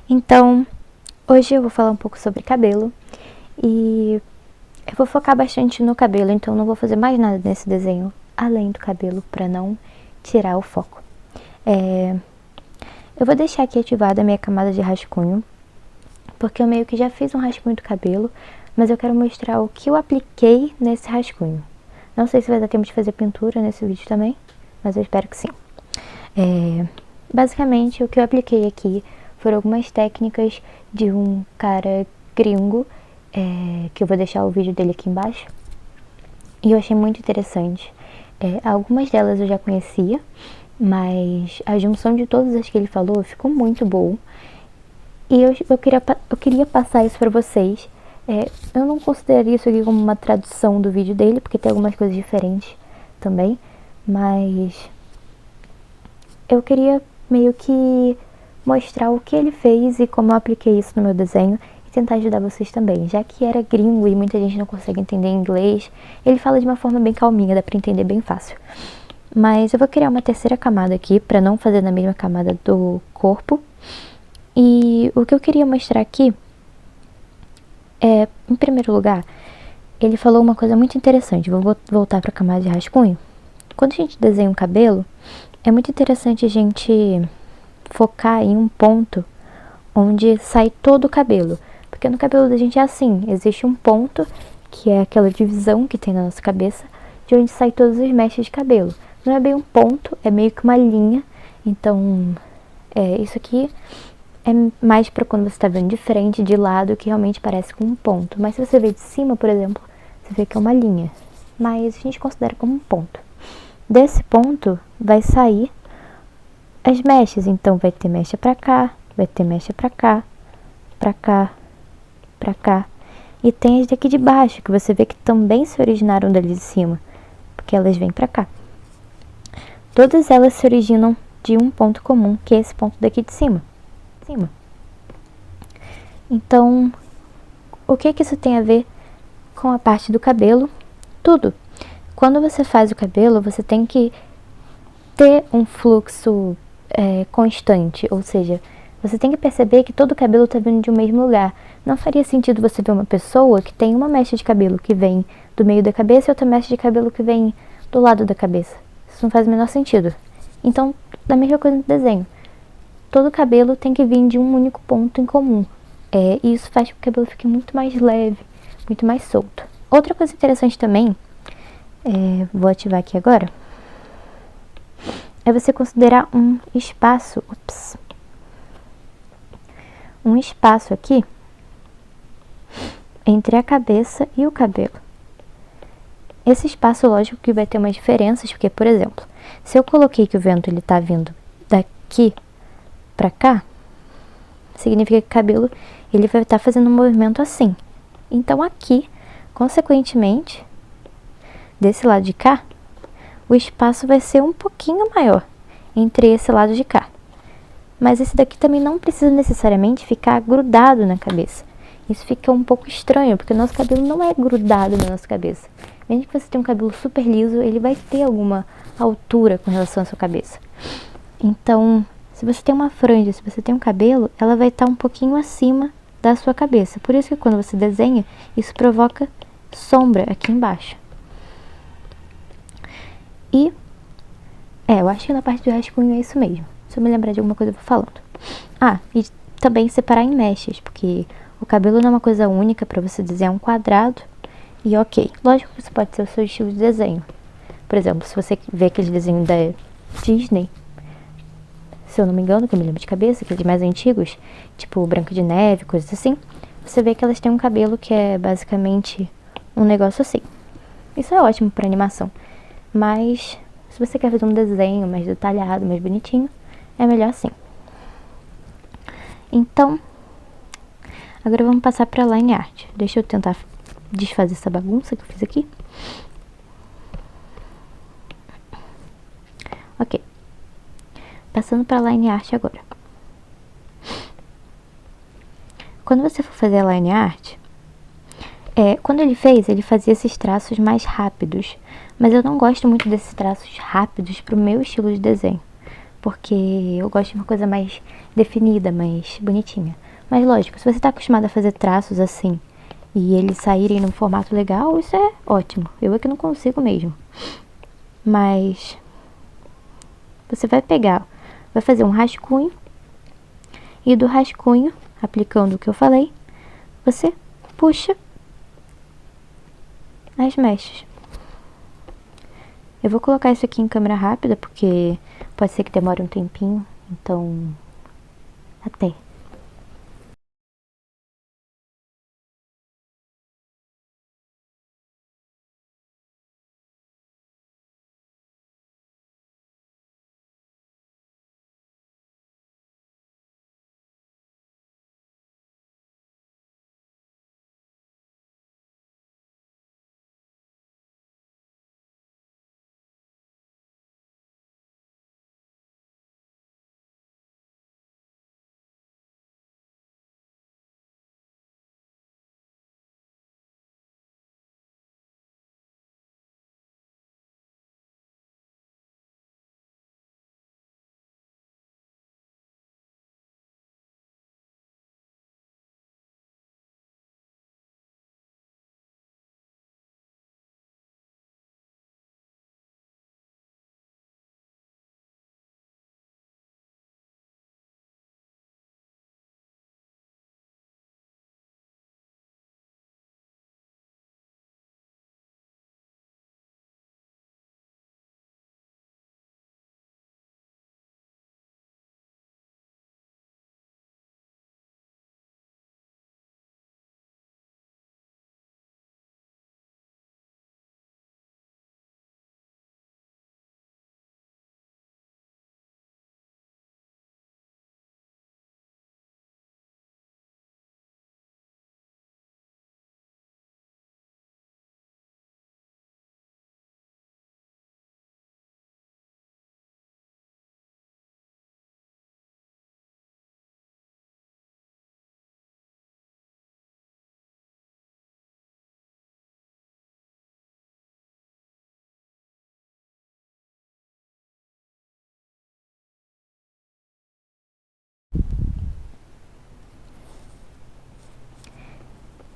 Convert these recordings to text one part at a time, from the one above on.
Então, hoje eu vou falar um pouco sobre cabelo e eu vou focar bastante no cabelo, então não vou fazer mais nada nesse desenho além do cabelo para não tirar o foco. Eu vou deixar aqui ativada a minha camada de rascunho, porque eu meio que já fiz um rascunho do cabelo, mas eu quero mostrar o que eu apliquei nesse rascunho. Não sei se vai dar tempo de fazer pintura nesse vídeo também, mas eu espero que sim. Basicamente, o que eu apliquei aqui foram algumas técnicas de um cara gringo, que eu vou deixar o vídeo dele aqui embaixo, e eu achei muito interessante. Algumas delas eu já conhecia, mas a junção de todas as que ele falou ficou muito boa. E eu queria passar isso pra vocês. Eu não consideraria isso aqui como uma tradução do vídeo dele, porque tem algumas coisas diferentes também, mas eu queria meio que mostrar o que ele fez e como eu apliquei isso no meu desenho e tentar ajudar vocês também. Já que era gringo e muita gente não consegue entender inglês, ele fala de uma forma bem calminha, dá pra entender bem fácil. Mas eu vou criar uma terceira camada aqui, pra não fazer na mesma camada do corpo. E o que eu queria mostrar aqui em primeiro lugar, ele falou uma coisa muito interessante. Vou voltar pra camada de rascunho. Quando a gente desenha um cabelo, é muito interessante a gente focar em um ponto onde sai todo o cabelo. Porque no cabelo da gente é assim, existe um ponto, que é aquela divisão que tem na nossa cabeça, de onde sai todos os mechas de cabelo. Não é bem um ponto, é meio que uma linha. Então, isso aqui é mais pra quando você tá vendo de frente, de lado, que realmente parece com um ponto. Mas se você vê de cima, por exemplo, você vê que é uma linha. Mas a gente considera como um ponto. Desse ponto vai sair as mechas. Então vai ter mecha pra cá, vai ter mecha pra cá, pra cá, pra cá. E tem as daqui de baixo, que você vê que também se originaram dali de cima, porque elas vêm pra cá. Todas elas se originam de um ponto comum, que é esse ponto daqui de cima. Então, o que isso tem a ver com a parte do cabelo? Tudo. Quando você faz o cabelo, você tem que ter um fluxo constante, ou seja, você tem que perceber que todo o cabelo está vindo de um mesmo lugar. Não faria sentido você ver uma pessoa que tem uma mecha de cabelo que vem do meio da cabeça e outra mecha de cabelo que vem do lado da cabeça. Isso não faz o menor sentido. Então, da mesma coisa no desenho. Todo o cabelo tem que vir de um único ponto em comum. E isso faz com que o cabelo fique muito mais leve, muito mais solto. Outra coisa interessante também, vou ativar aqui agora, é você considerar um espaço, um espaço aqui entre a cabeça e o cabelo. Esse espaço, lógico que vai ter umas diferenças, porque, por exemplo, se eu coloquei que o vento ele tá vindo daqui pra cá, significa que o cabelo ele vai estar fazendo um movimento assim. Então aqui, consequentemente, desse lado de cá, o espaço vai ser um pouquinho maior entre esse lado de cá. Mas esse daqui também não precisa necessariamente ficar grudado na cabeça. Isso fica um pouco estranho, porque o nosso cabelo não é grudado na nossa cabeça. Mesmo que você tenha um cabelo super liso, ele vai ter alguma altura com relação à sua cabeça. Então, se você tem uma franja, se você tem um cabelo, ela vai estar um pouquinho acima da sua cabeça. Por isso que quando você desenha, isso provoca sombra aqui embaixo. E, eu acho que na parte do rascunho é isso mesmo. Se eu me lembrar de alguma coisa, eu vou falando. E também separar em mechas, porque o cabelo não é uma coisa única para você desenhar um quadrado. E ok, lógico que isso pode ser o seu estilo de desenho. Por exemplo, se você vê aquele desenho da Disney, se eu não me engano, que eu me lembro de cabeça, aqueles mais antigos, tipo Branca de Neve, coisas assim, você vê que elas têm um cabelo que é basicamente um negócio assim. Isso é ótimo para animação, mas se você quer fazer um desenho mais detalhado, mais bonitinho, é melhor assim. Então, agora vamos passar para line art. Deixa eu tentar desfazer essa bagunça que eu fiz aqui. Ok. Passando para line art agora. Quando você for fazer a line art, quando ele fazia esses traços mais rápidos. Mas eu não gosto muito desses traços rápidos pro meu estilo de desenho. porque eu gosto de uma coisa mais definida, mais bonitinha. Mas lógico, se você tá acostumado a fazer traços assim e eles saírem num formato legal, isso é ótimo. Eu é que não consigo mesmo. Mas você vai pegar, vai fazer um rascunho e do rascunho, aplicando o que eu falei, você puxa as mechas. Eu vou colocar isso aqui em câmera rápida porque pode ser que demore um tempinho, então até.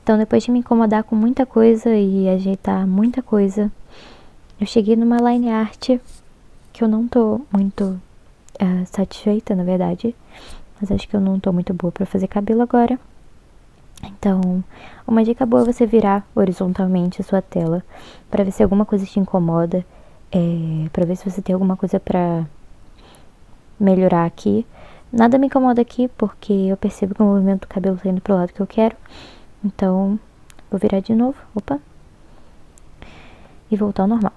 Então, depois de me incomodar com muita coisa e ajeitar muita coisa, eu cheguei numa line art que eu não tô muito satisfeita, na verdade. Mas acho que eu não tô muito boa pra fazer cabelo agora. Então, uma dica boa é você virar horizontalmente a sua tela pra ver se alguma coisa te incomoda, pra ver se você tem alguma coisa pra melhorar aqui. Nada me incomoda aqui porque eu percebo que o movimento do cabelo tá indo pro lado que eu quero. Então, vou virar de novo, opa, e voltar ao normal.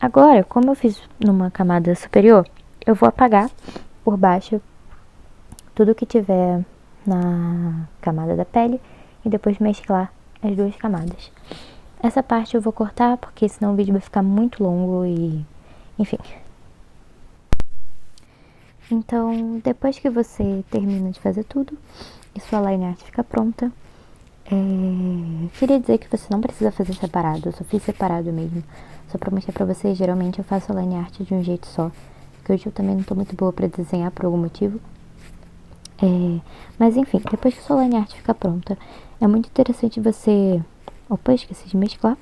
Agora, como eu fiz numa camada superior, eu vou apagar por baixo tudo que tiver na camada da pele e depois mesclar as duas camadas. Essa parte eu vou cortar porque senão o vídeo vai ficar muito longo e enfim. Então, depois que você termina de fazer tudo e sua line art fica pronta, queria dizer que você não precisa fazer separado, eu só fiz separado mesmo, só pra mostrar pra vocês. Geralmente eu faço a line art de um jeito só, porque hoje eu também não tô muito boa pra desenhar por algum motivo. Mas enfim, depois que sua line art fica pronta, é muito interessante você... Opa, esqueci de mesclar.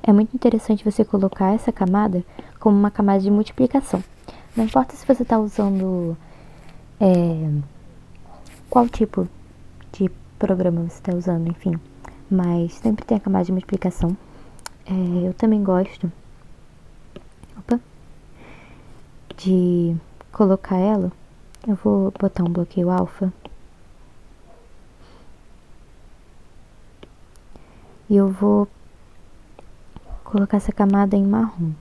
É muito interessante você colocar essa camada como uma camada de multiplicação. Não importa se você tá usando qual tipo de programa você está usando, enfim. Mas sempre tem a camada de multiplicação. Eu também gosto de colocar ela. Eu vou botar um bloqueio alfa. E eu vou colocar essa camada em marrom.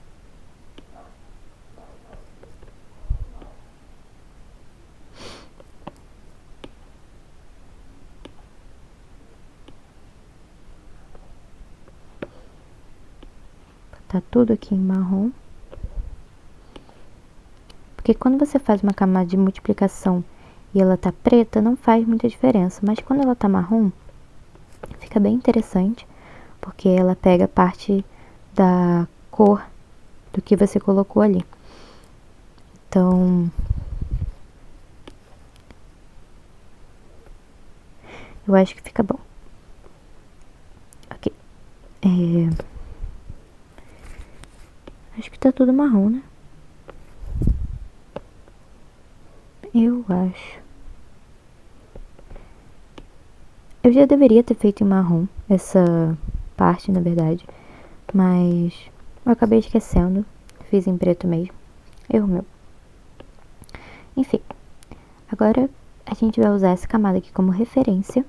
Tá tudo aqui em marrom. Porque quando você faz uma camada de multiplicação e ela tá preta, não faz muita diferença. Mas quando ela tá marrom, fica bem interessante, porque ela pega parte da cor do que você colocou ali. Então, eu acho que fica bom. Ok. Acho que tá tudo marrom, né? Eu acho. Eu já deveria ter feito em marrom essa parte, na verdade. Mas eu acabei esquecendo. Fiz em preto mesmo. Erro meu. Enfim. Agora a gente vai usar essa camada aqui como referência.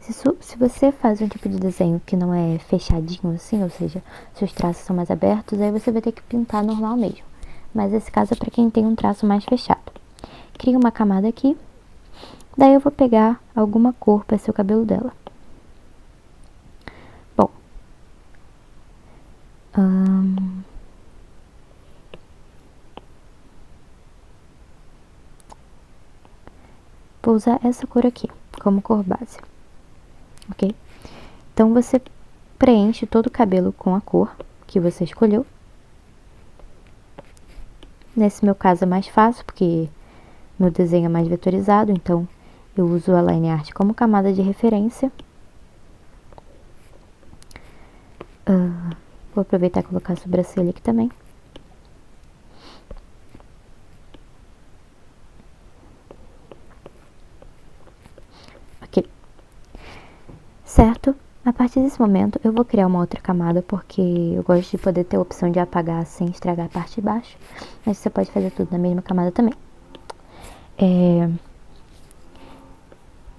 Se você faz um tipo de desenho que não é fechadinho assim, ou seja, seus traços são mais abertos, aí você vai ter que pintar normal mesmo. Mas esse caso é para quem tem um traço mais fechado. Cria uma camada aqui. Daí eu vou pegar alguma cor para ser o cabelo dela. Bom. Vou usar essa cor aqui como cor base. Ok? Então você preenche todo o cabelo com a cor que você escolheu. Nesse meu caso é mais fácil, porque meu desenho é mais vetorizado, então eu uso a line art como camada de referência. Vou aproveitar e colocar a sobrancelha aqui também. Ok. Certo? A partir desse momento eu vou criar uma outra camada, porque eu gosto de poder ter a opção de apagar sem estragar a parte de baixo. Mas você pode fazer tudo na mesma camada também.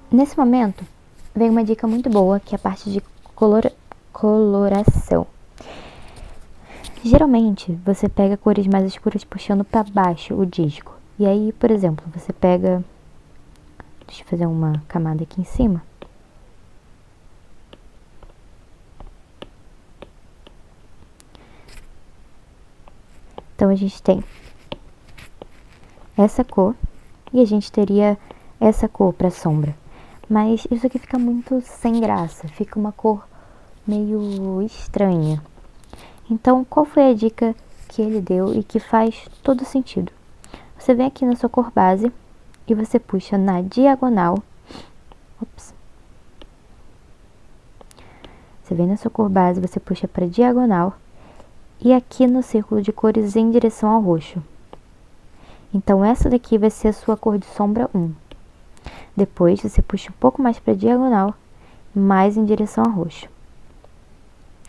Nesse momento, vem uma dica muito boa, que é a parte de coloração. Geralmente, você pega cores mais escuras puxando para baixo o disco. E aí, por exemplo, você pega... Deixa eu fazer uma camada aqui em cima. Então, a gente tem essa cor e a gente teria essa cor para sombra. Mas isso aqui fica muito sem graça, fica uma cor meio estranha. Então, qual foi a dica que ele deu e que faz todo sentido? Você vem aqui na sua cor base e você puxa na diagonal. Ops. Você vem na sua cor base, você puxa para diagonal e aqui no círculo de cores em direção ao roxo. Então, essa daqui vai ser a sua cor de sombra 1. Depois, você puxa um pouco mais para diagonal, mais em direção ao roxo.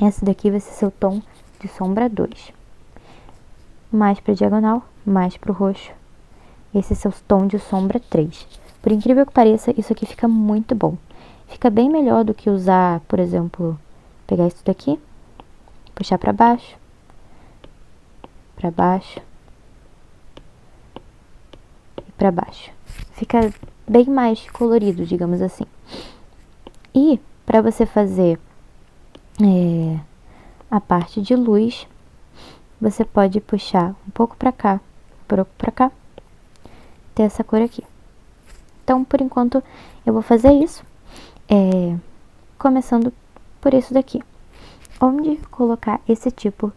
Essa daqui vai ser seu tom de sombra 2. Mais para diagonal, mais para o roxo. Esse é seu tom de sombra 3. Por incrível que pareça, isso aqui fica muito bom. Fica bem melhor do que usar, por exemplo, pegar isso daqui, puxar para baixo e para baixo. Fica bem mais colorido, digamos assim. E para você fazer a parte de luz, você pode puxar um pouco para cá, um pouco para cá, ter essa cor aqui. Então, por enquanto, eu vou fazer isso, começando por isso daqui. Onde colocar esse tipo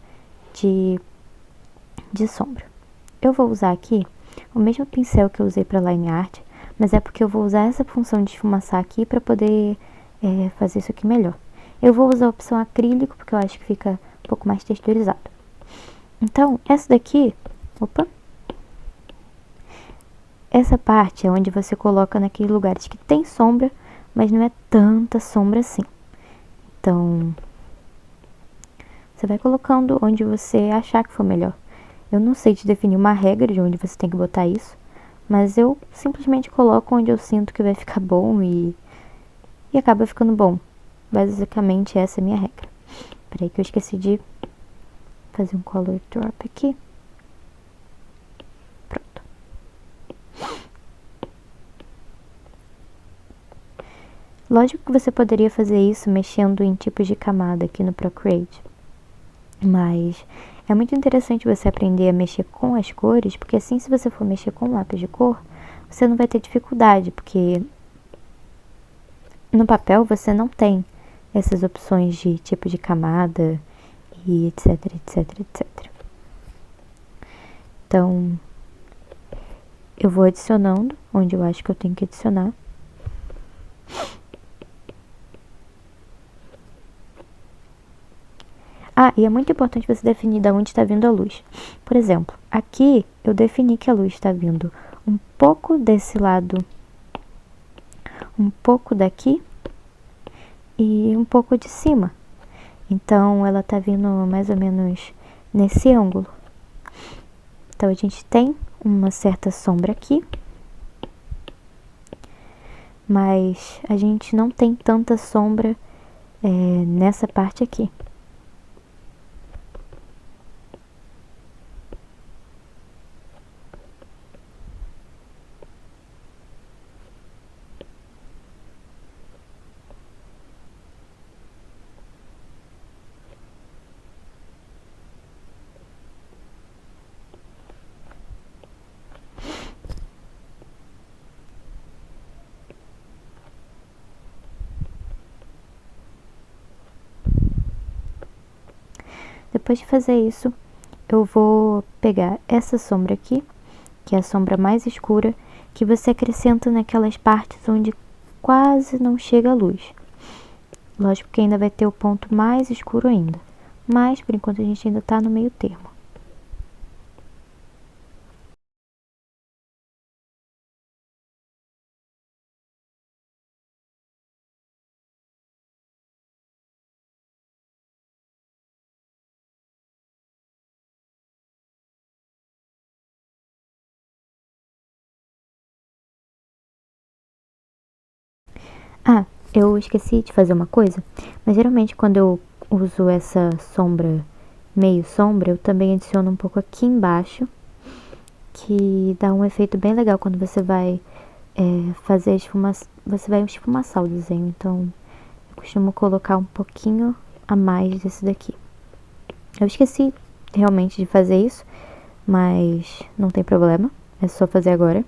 de sombra? Eu vou usar aqui o mesmo pincel que eu usei para line art, mas é porque eu vou usar essa função de esfumaçar aqui para poder fazer isso aqui melhor. Eu vou usar a opção acrílico, porque eu acho que fica um pouco mais texturizado. Então, essa daqui, essa parte é onde você coloca naqueles lugares que tem sombra, mas não é tanta sombra assim. Então, você vai colocando onde você achar que for melhor. Eu não sei te definir uma regra de onde você tem que botar isso, mas eu simplesmente coloco onde eu sinto que vai ficar bom e acaba ficando bom. Basicamente, essa é a minha regra. Peraí que eu esqueci de fazer um color drop aqui. Pronto. Lógico que você poderia fazer isso mexendo em tipos de camada aqui no Procreate. Mas é muito interessante você aprender a mexer com as cores, porque assim, se você for mexer com lápis de cor, você não vai ter dificuldade, porque no papel você não tem essas opções de tipo de camada e etc, etc, etc. Então, eu vou adicionando onde eu acho que eu tenho que adicionar. Ah, e é muito importante você definir de onde está vindo a luz. Por exemplo, aqui eu defini que a luz está vindo um pouco desse lado, um pouco daqui e um pouco de cima. Então, ela está vindo mais ou menos nesse ângulo. Então, a gente tem uma certa sombra aqui, mas a gente não tem tanta sombra nessa parte aqui. Depois de fazer isso, eu vou pegar essa sombra aqui, que é a sombra mais escura, que você acrescenta naquelas partes onde quase não chega a luz. Lógico que ainda vai ter o ponto mais escuro ainda, mas por enquanto a gente ainda está no meio termo. Ah, eu esqueci de fazer uma coisa, mas geralmente quando eu uso essa sombra, meio sombra, eu também adiciono um pouco aqui embaixo, que dá um efeito bem legal quando você vai fazer a esfumação, você vai esfumaçar o desenho, então eu costumo colocar um pouquinho a mais desse daqui. Eu esqueci realmente de fazer isso, mas não tem problema, é só fazer agora.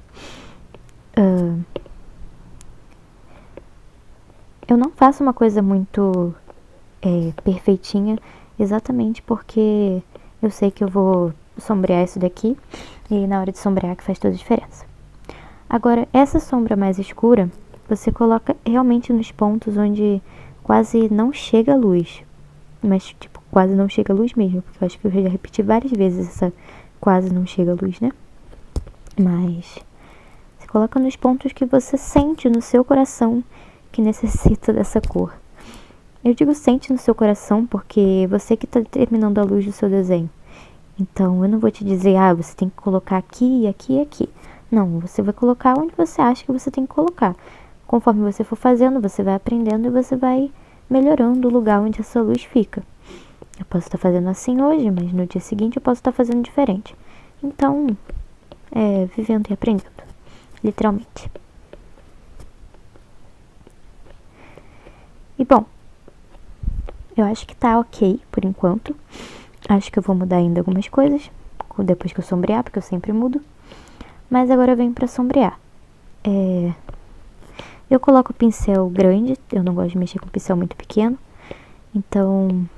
Eu não faço uma coisa muito perfeitinha, exatamente porque eu sei que eu vou sombrear isso daqui, e na hora de sombrear que faz toda a diferença. Agora, essa sombra mais escura, você coloca realmente nos pontos onde quase não chega a luz. Mas, tipo, quase não chega a luz mesmo, porque eu acho que eu já repeti várias vezes essa quase não chega a luz, né? Mas você coloca nos pontos que você sente no seu coração que necessita dessa cor. Eu digo sente no seu coração porque você que está determinando a luz do seu desenho. Então, eu não vou te dizer, você tem que colocar aqui, aqui e aqui. Não, você vai colocar onde você acha que você tem que colocar. Conforme você for fazendo, você vai aprendendo e você vai melhorando o lugar onde essa luz fica. Eu posso estar fazendo assim hoje, mas no dia seguinte eu posso estar fazendo diferente. Então, vivendo e aprendendo, literalmente. E bom, eu acho que tá ok por enquanto. Acho que eu vou mudar ainda algumas coisas depois que eu sombrear, porque eu sempre mudo. Mas agora eu venho pra sombrear. Eu coloco o pincel grande, eu não gosto de mexer com pincel muito pequeno. Então,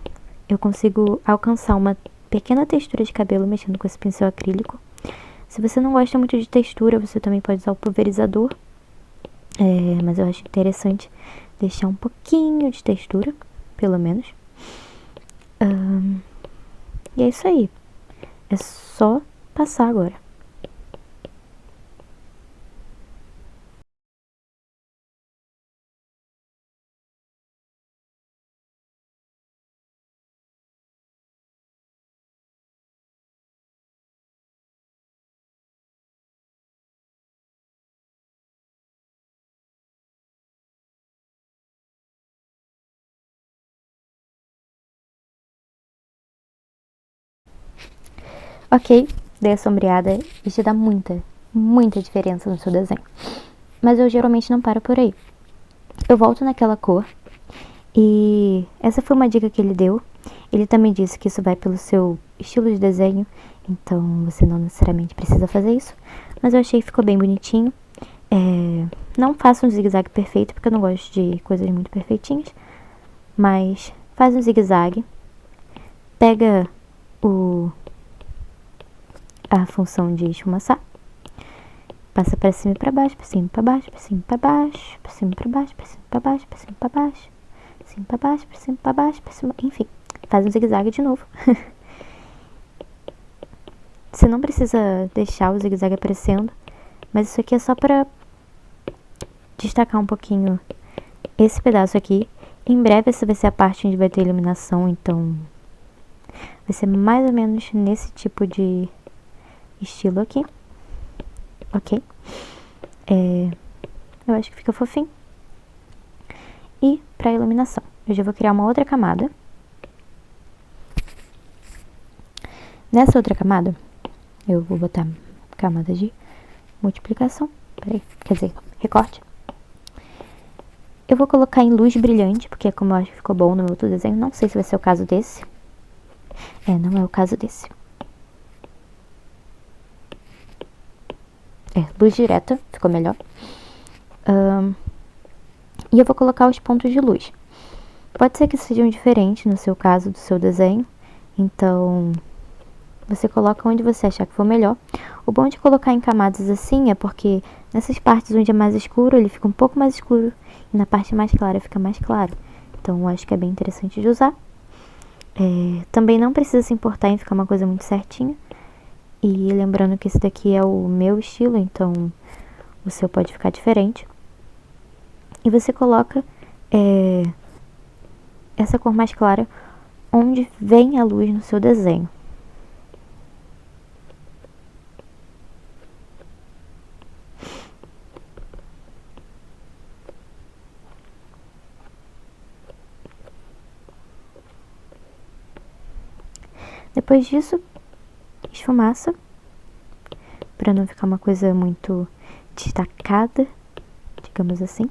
eu consigo alcançar uma pequena textura de cabelo mexendo com esse pincel acrílico. Se você não gosta muito de textura, você também pode usar o pulverizador. Mas eu acho interessante deixar um pouquinho de textura, pelo menos. E é isso aí. É só passar agora. Ok, dei a sombreada e já dá muita diferença no seu desenho. Mas eu geralmente não paro por aí. Eu volto naquela cor e essa foi uma dica que ele deu. Ele também disse que isso vai pelo seu estilo de desenho, então você não necessariamente precisa fazer isso. Mas eu achei que ficou bem bonitinho. Não faça um zigue-zague perfeito, porque eu não gosto de coisas muito perfeitinhas. Mas faz um zigue-zague. Pega a função de esfumaçar Passa pra cima e pra baixo, pra cima e pra baixo, pra cima e pra baixo, pra cima e pra baixo, pra cima e pra baixo, pra cima e pra baixo, pra cima e pra baixo, pra cima e pra baixo, pra cima, enfim. Faz um zigue-zague de novo. Você não precisa deixar o zigue-zague aparecendo, mas isso aqui é só pra destacar um pouquinho esse pedaço aqui. Em breve essa vai ser a parte onde vai ter iluminação, então vai ser mais ou menos nesse tipo de estilo aqui. Ok? Eu acho que fica fofinho. E pra iluminação, eu já vou criar uma outra camada. Nessa outra camada, eu vou botar camada de multiplicação. Peraí, quer dizer, recorte. Eu vou colocar em luz brilhante, porque é como eu acho que ficou bom no meu outro desenho. Não sei se vai ser o caso desse. Não é o caso desse. Luz direta, ficou melhor. E eu vou colocar os pontos de luz. Pode ser que sejam diferentes no seu caso do seu desenho. Então, você coloca onde você achar que for melhor. O bom de colocar em camadas assim é porque nessas partes onde é mais escuro, ele fica um pouco mais escuro. E na parte mais clara fica mais claro. Então, eu acho que é bem interessante de usar. Também não precisa se importar em ficar uma coisa muito certinha. E lembrando que esse daqui é o meu estilo, então o seu pode ficar diferente. E você coloca essa cor mais clara onde vem a luz no seu desenho. Depois disso, esfumaça, para não ficar uma coisa muito destacada, digamos assim.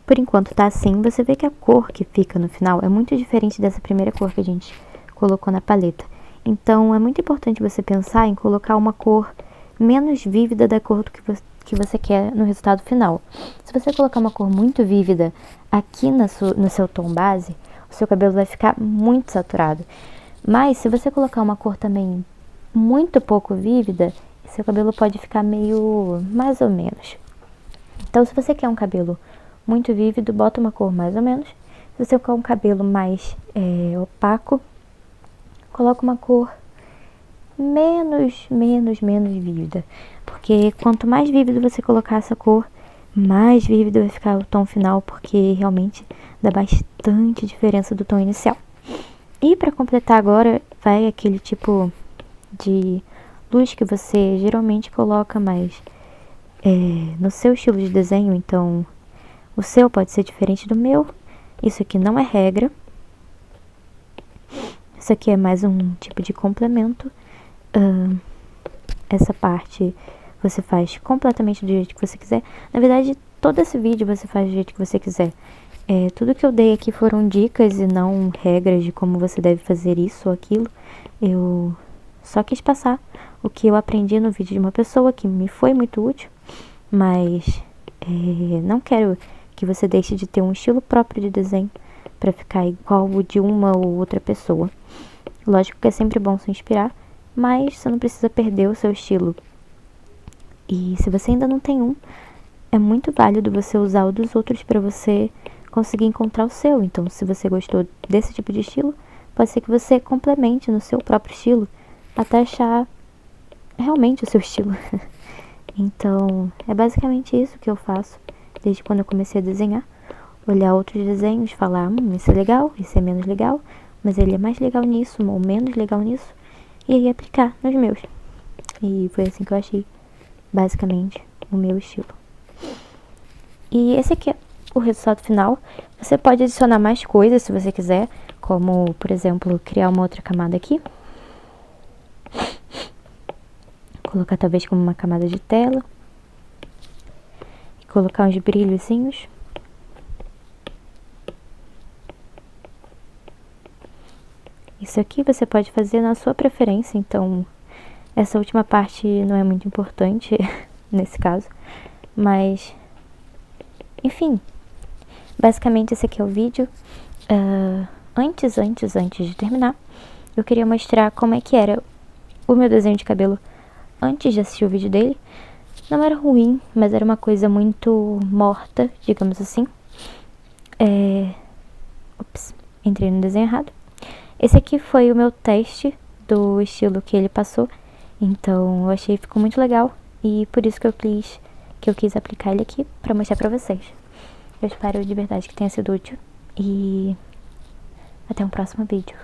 Por enquanto tá assim, você vê que a cor que fica no final é muito diferente dessa primeira cor que a gente colocou na paleta. Então, é muito importante você pensar em colocar uma cor menos vívida da cor que você quer no resultado final. Se você colocar uma cor muito vívida aqui no seu tom base, o seu cabelo vai ficar muito saturado. Mas, se você colocar uma cor também muito pouco vívida, seu cabelo pode ficar meio mais ou menos. Então, se você quer um cabelo muito vívido, bota uma cor mais ou menos. Se você quer um cabelo mais opaco, coloca uma cor menos vívida. Porque quanto mais vívido você colocar essa cor, mais vívido vai ficar o tom final, porque realmente dá bastante diferença do tom inicial. E para completar agora, vai aquele tipo de luz que você geralmente coloca mais no seu estilo de desenho. Então, o seu pode ser diferente do meu. Isso aqui não é regra. Isso aqui é mais um tipo de complemento. Essa parte você faz completamente do jeito que você quiser. Na verdade, todo esse vídeo você faz do jeito que você quiser. Tudo que eu dei aqui foram dicas e não regras de como você deve fazer isso ou aquilo. Eu só quis passar o que eu aprendi no vídeo de uma pessoa que me foi muito útil. Mas não quero que você deixe de ter um estilo próprio de desenho para ficar igual o de uma ou outra pessoa. Lógico que é sempre bom se inspirar, mas você não precisa perder o seu estilo. E se você ainda não tem um, é muito válido você usar o dos outros para você conseguir encontrar o seu. Então, se você gostou desse tipo de estilo, pode ser que você complemente no seu próprio estilo até achar realmente o seu estilo. Então, é basicamente isso que eu faço desde quando eu comecei a desenhar. Olhar outros desenhos, falar, esse é legal, esse é menos legal, mas ele é mais legal nisso ou menos legal nisso, e aí aplicar nos meus. E foi assim que eu achei basicamente o meu estilo. E esse aqui é o resultado final. Você pode adicionar mais coisas se você quiser, como, por exemplo, criar uma outra camada aqui. Colocar talvez como uma camada de tela. E colocar uns brilhozinhos. Isso aqui você pode fazer na sua preferência, então essa última parte não é muito importante nesse caso. Mas, enfim, basicamente esse aqui é o vídeo. Antes de terminar, eu queria mostrar como é que era o meu desenho de cabelo antes de assistir o vídeo dele. Não era ruim, mas era uma coisa muito morta, digamos assim. Ops, entrei no desenho errado. Esse aqui foi o meu teste do estilo que ele passou, então eu achei que ficou muito legal e por isso que eu quis aplicar ele aqui pra mostrar pra vocês. Eu espero de verdade que tenha sido útil e até um próximo vídeo.